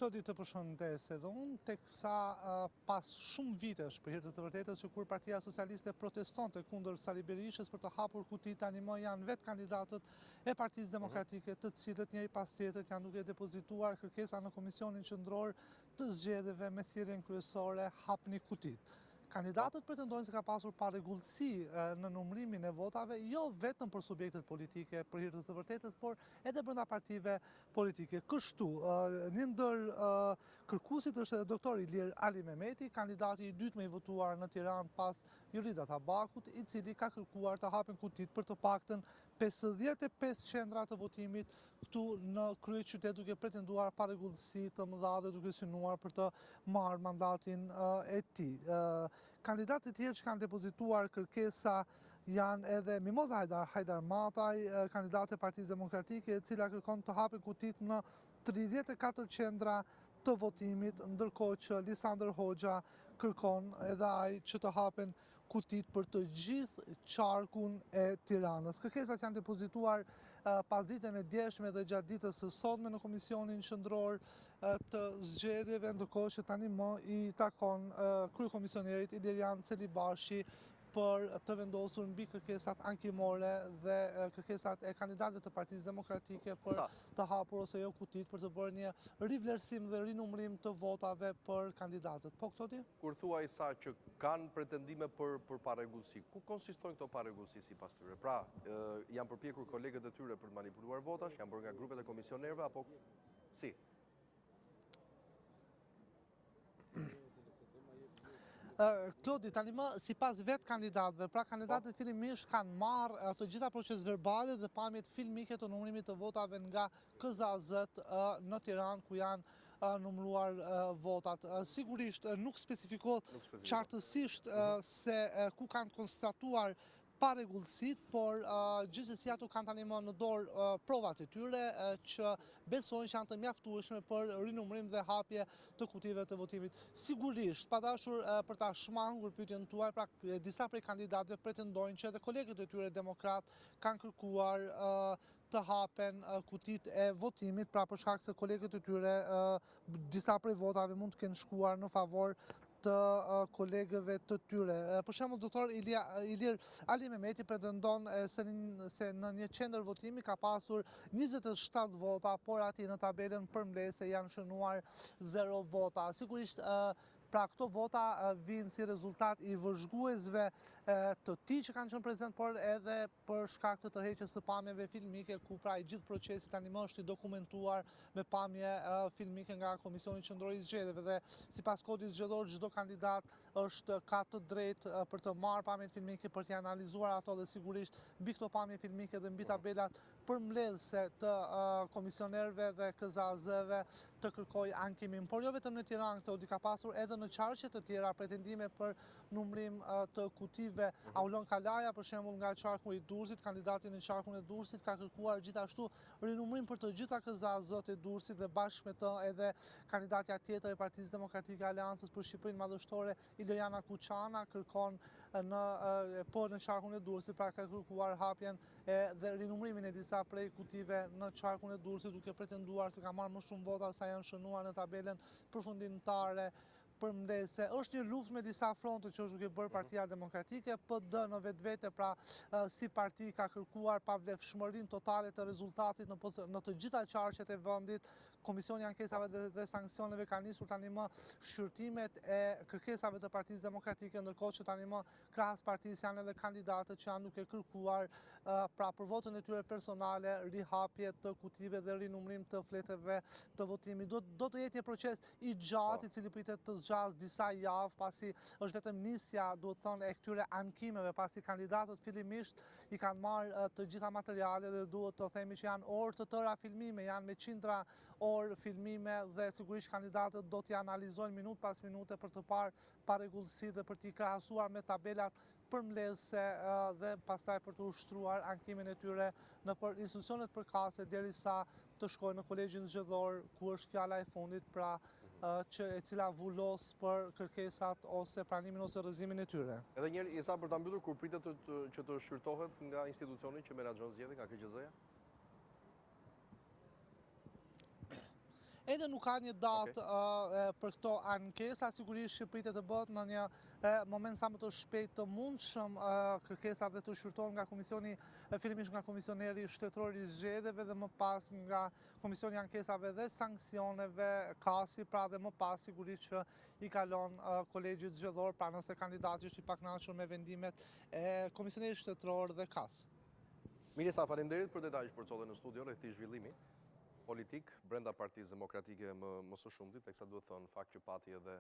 Klodi të përshëndes edhe unë, teksa pas shumë vitesh për hir të vërtetës që kur Partia Socialiste protestonte kundër Sali Berishës për të hapur kuti, tani më janë vetë kandidatët e Partisë Demokratike, të cilët njëri pas tjetrit janë duke depozituar kërkesa në Komisionin Qendror të zgjedhjeve me thirrjen kryesore hapni kutit. Kandidatët pretendojnë se ka pasur parregullsi në numërimin e votave, jo vetëm për subjektet politike, për hir të së vërtetës, por edhe brenda partive politike. Kështu, një ndër kërkuesit është doktor Ilir Ali Mehmeti, kandidati i dytë më i votuar në Tiranë pas Jurida Tabakut, i cili ka kërkuar të hapen kutit për të paktën 55 qendra të votimit këtu në kryeqytet, duke pretenduar parregullsi të mëdha dhe duke synuar për të marrë mandatin e tij. Kandidatët e tjerë që kanë depozituar kërkesa janë edhe Mimoza Hajdar Mataj, kandidate e Partisë Demokratike, e cila kërkon të hapen kutit në 34 qendra të votimit, ndërkohë që Lisandër Hoxha kërkon edhe ai që të hapen kutit për të gjithë qarkun e Tiranës. Kërkesat janë depozituar pas ditën e djeshme dhe gjatë ditës së sotme në Komisionin Qendror të zgjedhjeve, ndërkohë që tani më i takon kryekomisionerit Ilirian Celibashi për të vendosur mbi kërkesat ankimore dhe kërkesat e kandidatëve të Partisë Demokratike për të hapur ose jo kutit, për të bërë një rivlerësim dhe rinumërim të votave për kandidatët. Po, Klodi? Kur thuaj sa që kanë pretendime për parregullsi, ku konsistojnë këto parregullsi sipas tyre? Pra, janë përpjekur kolegët e tyre për të manipuluar votash, janë bërë nga grupet e komisionerëve apo si? Klodi, tani më sipas vetë kandidatëve, pra kandidatët fillimisht kanë marrë të gjitha proces verbale dhe pamjet filmike të numërimit të votave nga KZAZ në Tiranë, ku janë numëruar votat. Sigurisht nuk specifikohet qartësisht se ku kanë konstatuar parregullsit, por gjithsesi ato kanë tani më në dorë provat e tyre që besojnë që janë të mjaftueshme për rinumërim dhe hapje të kutive të votimit. Sigurisht, pa dashur për ta shmangur pyetjen tuaj, pra disa prej kandidatëve pretendojnë që edhe kolegët e tyre demokrat kanë kërkuar të hapen kutit e votimit, pra për shkak se kolegët e tyre disa prej votave mund të kenë shkuar në favor të kolegëve të tyre. Për shembull, doktor Ilir Ali Mehmeti pretendon se në një qendër votimi ka pasur 27 vota, por aty në tabelën përmbledhëse janë shënuar 0 vota. Sigurisht, pra këto vota vinë si rezultat i vëzhguesve të tij që kanë qenë prezent, por edhe për shkak të tërheqjes së pamjeve filmike, ku pra i gjithë procesi tani më është i dokumentuar me pamje filmike nga Komisioni Qendror i Zgjedhjeve dhe sipas kodit zgjedhor çdo kandidat ka të drejtë për të marrë pamjet filmike, për t'i analizuar ato dhe sigurisht mbi këto pamje filmike dhe mbi tabelat përmbledhëse të komisionerëve dhe KZAZ-ve të kërkoj ankimin. Por jo vetëm në Tiranë, Klodi, ka pasur edhe në qarqe të tjera pretendime për numërim të kutive. Aulon Kalaja, për shembull, nga qarku i Durrësit, kandidati në qarkun e Durrësit, ka kërkuar gjithashtu rinumërim për të gjitha KZAZ-t e Durrësit dhe bashkë me të edhe kandidatja tjetër e Partisë Demokratike Aleancës për Shqipërinë Madhështore, Iliriana Kuçana, kërkon në qarkun e Durrësit, pra ka kërkuar hapjen dhe rinumërimin e disa prej kutive në qarkun e Durrësit, duke pretenduar se ka marrë më shumë vota sa janë shënuar në tabelën përfundimtare përmbledhëse. Është një luftë me disa fronte që është duke bërë Partia Demokratike. PD në vetvete, pra si parti, ka kërkuar pavlefshmërinë totale të rezultatit në të gjitha qarqet e vendit. Komisioni i ankesave dhe sanksioneve ka nisur tani më shqyrtimet e kërkesave të Partisë Demokratike, ndërkohë që tani më krahas partisë janë edhe kandidatët që janë duke kërkuar pra për votën e tyre personale rihapje të kutive dhe rinumërim të fletëve të votimit. Do të jetë një proces i gjatë, i cili pritet të zgjas disa javë, pasi është vetëm nisja, duhet thonë, e këtyre ankimeve, pasi kandidatët fillimisht i kanë marrë të gjitha materialet dhe duhet të themi që janë orë të tëra filmime, janë me qindra orë filmime dhe sigurisht kandidatët do t'i analizojnë minut pas minute për të parë parregullsi dhe për t'i krahasuar me tabelat përmbledhëse dhe pastaj për të ushtruar ankimin e tyre në institucionet përkatëse derisa të shkojnë në kolegjin zgjedhor, ku është fjala e fundit, pra e cila vullos për kërkesat ose pranimin ose rrëzimin e tyre. Edhe njerë, Isa, për ta mbyllur, kur pritet që të shqyrtohet nga institucioni që menaxhon zgjedhjet, nga KQZ-ja? Ende nuk ka një datë për këto ankesa, sigurisht Shqipëria të bëhet në një moment sa më të shpejt të mundshëm kërkesa dhe të shqyrtohen nga komisioni, fillimisht nga komisioneri shtetëror i zgjedhjeve dhe më pas nga komisioni i ankesave dhe sanksioneve kasi, pra dhe më pas sigurisht që i kalon kolegjit zgjedhor, pra nëse kandidati është i pakënaqur me vendimet e komisionerit shtetëror dhe kas. Mirisa, faleminderit për detajt që përcollën në studio rreth zhvillimi politik brenda Partisë Demokratike më së shumtit, teksa duhet thënë fakt që pati edhe